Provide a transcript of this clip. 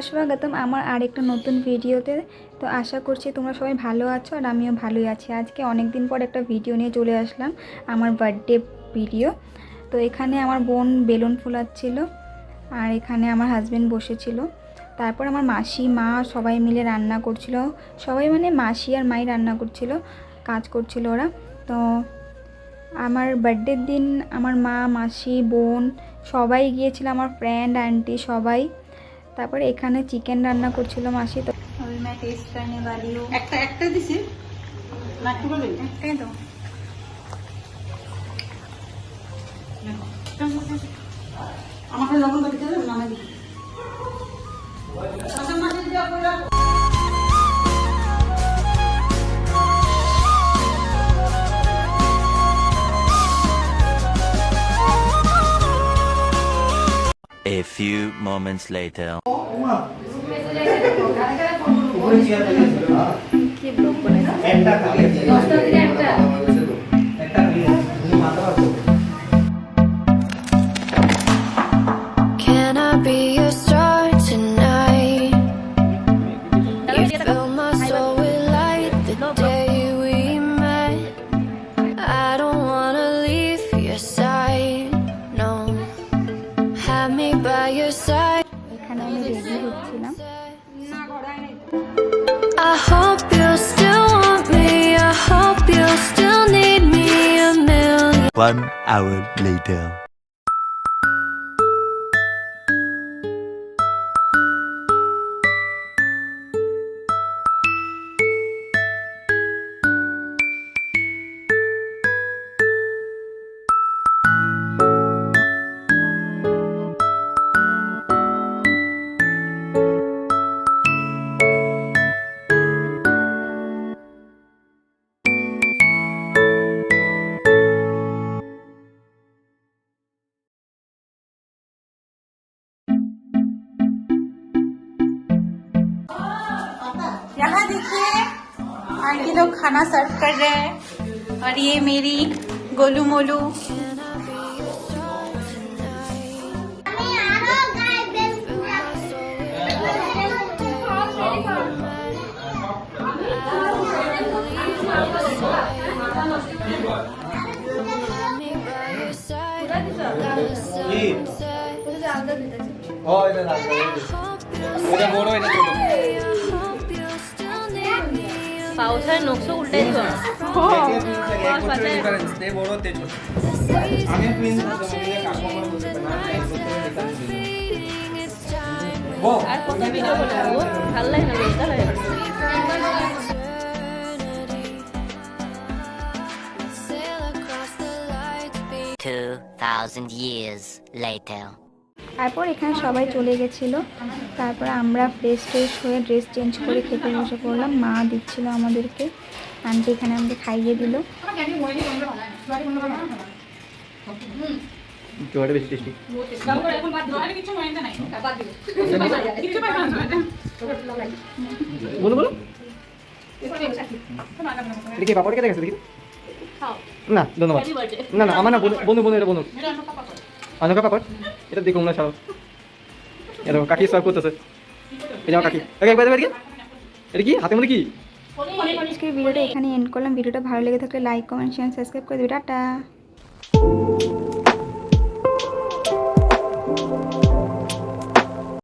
স্বাগতম আমার আরেকটা নতুন ভিডিওতে। তো আশা করছি তোমরা সবাই ভালো আছো আর আমিও ভালোই আছি। আজকে অনেক দিন পর একটা ভিডিও নিয়ে চলে আসলাম, আমার বার্থডে ভিডিও। তো এখানে আমার বোন বেলুন ফোলাচ্ছিল আর এখানে আমার হাজবেন্ড বসেছিল। তারপর আমার মাসি মা সবাই মিলে রান্না করছিল, সবাই মানে মাসি আর মাই রান্না করছিল, কাজ করছিল ওরা। তো আমার বার্থডের দিন আমার মা মাসি বোন সবাই গিয়েছিল, আমার ফ্রেন্ড আন্টি সবাই। তারপরে এখানে চিকেন রান্না করছিল মাসি। তো अभी मैं टेस्ट करने वाली हूँ। একটা দিছি না একটু বলবেন একটাই তো আমাকে লবণ করে দিতে হবে নামে দিই আচ্ছা মাঝে দিয়া কইরা A few moments later. কি ব্লগ বানাইছে একটা খালি আছে 10টা থেকে একটা খালি আছে মাথা আছে। Can I be your star tonight? You fill my soul with light the day we met. I don't wanna leave your side, no. Have me by your side. এখানে আমি রেডি হচ্ছিলাম। I hope you still want me. I hope you still need me a million. 1 hour later. यहाँ देखिए aunty लोग खाना सर्व कर रहे हैं और ये मेरी गोलू मोलू। पावसाळ्यात नोकसं उलटायचं আর কত ভিডিও করবো ভালো লাগে না বলতে হয় 2000 years later. তারপর এখানে সবাই চলে গেছিলো। তারপর আমরা ফ্রেশ হয়ে ড্রেস চেঞ্জ করে খেতে বসে পড়লাম। মা দিচ্ছিল আমাদেরকে, আন্টি এখানে আমাকে খাইয়ে দিল। না ধন্যবাদ না না আমার না বন্ধু বন্ধু এটা বন্ধু অনকা পাপড় এটা দেখুন না সব এটা কাকি সব করতেছে এই যাও কাকি একবার এটা কি হাতের মধ্যে কি আজকের ভিডিওটা এখানে এন্ড করলাম। ভিডিওটা ভালো লেগে থাকলে লাইক কমেন্ট শেয়ার সাবস্ক্রাইব করে দিও। টাটা।